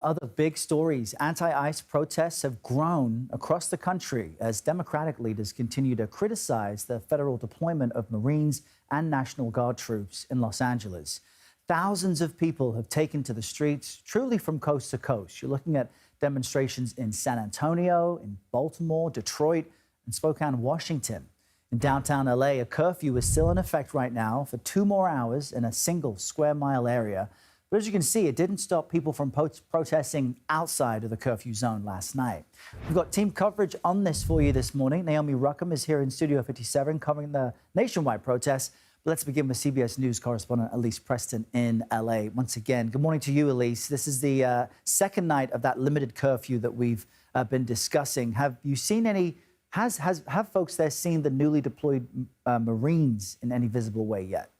Other big stories. Anti-ICE protests have grown across the country as Democratic leaders continue to criticize the federal deployment of Marines and National Guard troops in Los Angeles. Thousands of people have taken to the streets, truly from coast to coast. You're looking at demonstrations in San Antonio, in Baltimore, Detroit, and Spokane, Washington. In downtown LA, a curfew is still in effect right now for 2 more hours in a single square mile area. But as you can see, it didn't stop people from protesting outside of the curfew zone last night. We've got team coverage on this for you this morning. Naomi Ruchim is here in Studio 57 covering the nationwide protests. But let's begin with CBS News correspondent Elise Preston in LA. Once again, good morning to you, Elise. This is the second night of that limited curfew that we've been discussing. Have you seen any, have folks there seen the newly deployed Marines in any visible way yet?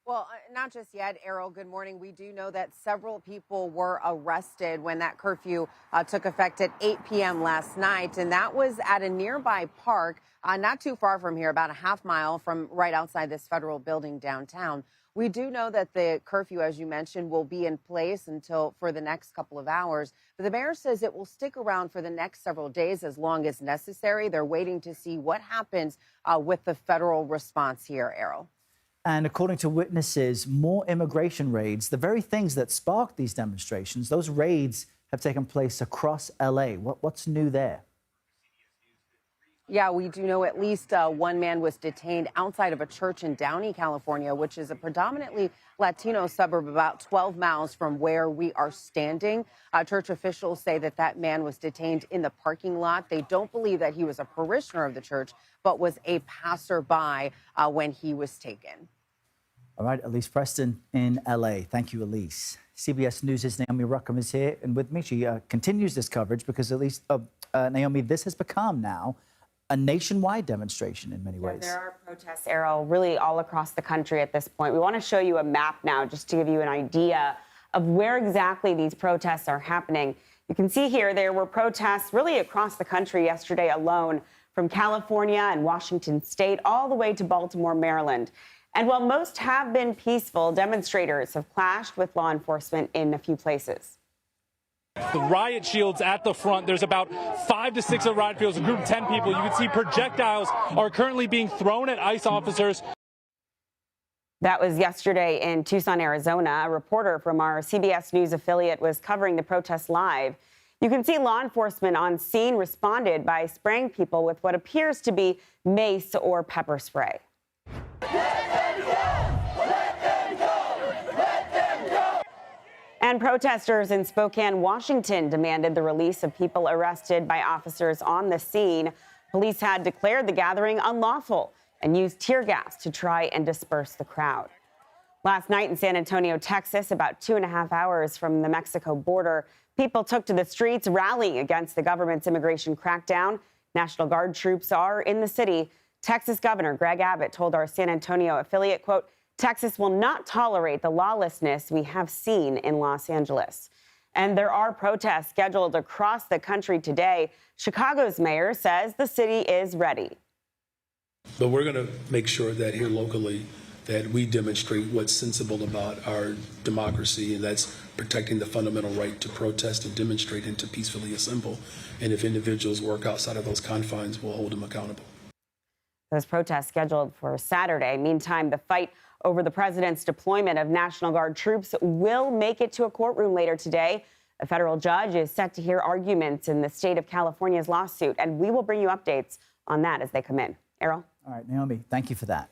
Well, not just yet, Errol. Good morning. We do know that several people were arrested when that curfew took effect at 8 p.m. last night. And that was at a nearby park, not too far from here, about a half mile from right outside this federal building downtown. We do know that the curfew, as you mentioned, will be in place until for the next couple of hours. But the mayor says it will stick around for the next several days as long as necessary. They're waiting to see what happens with the federal response here, Errol. And according to witnesses, more immigration raids, the very things that sparked these demonstrations, those raids have taken place across LA. What's new there? Yeah, we do know at least one man was detained outside of a church in Downey, California, which is a predominantly Latino suburb about 12 miles from where we are standing. Church officials say that that man was detained in the parking lot. They don't believe that he was a parishioner of the church, but was a passerby when he was taken. All right, Elise Preston in LA. Thank you, Elise. CBS News' Naomi Ruchim is here, and with me, she continues this coverage because at least, Naomi, this has become now a nationwide demonstration in many ways. There are protests, Errol, really all across the country at this point. We want to show you a map now just to give you an idea of where exactly these protests are happening. You can see here there were protests really across the country yesterday alone, from California and Washington State all the way to Baltimore, Maryland. And while most have been peaceful, demonstrators have clashed with law enforcement in a few places. The riot shields at the front. There's about 5 to 6 of riot shields, a group of 10 people. You can see projectiles are currently being thrown at ICE officers. That was yesterday in Tucson, Arizona. A reporter from our CBS News affiliate was covering the protests live. You can see law enforcement on scene responded by spraying people with what appears to be mace or pepper spray. And protesters in Spokane, Washington demanded the release of people arrested by officers on the scene. Police had declared the gathering unlawful and used tear gas to try and disperse the crowd. Last night in San Antonio, Texas, about 2.5 hours from the Mexico border, people took to the streets rallying against the government's immigration crackdown. National Guard troops are in the city. Texas Governor Greg Abbott told our San Antonio affiliate, quote, Texas will not tolerate the lawlessness we have seen in Los Angeles. And there are protests scheduled across the country today. Chicago's mayor says the city is ready. But we're going to make sure that here locally that we demonstrate what's sensible about our democracy, and that's protecting the fundamental right to protest and demonstrate and to peacefully assemble. And if individuals work outside of those confines, we'll hold them accountable. Those protests scheduled for Saturday. Meantime, the fight over the president's deployment of National Guard troops will make it to a courtroom later today. A federal judge is set to hear arguments in the state of California's lawsuit, and we will bring you updates on that as they come in. Errol? All right, Naomi, thank you for that.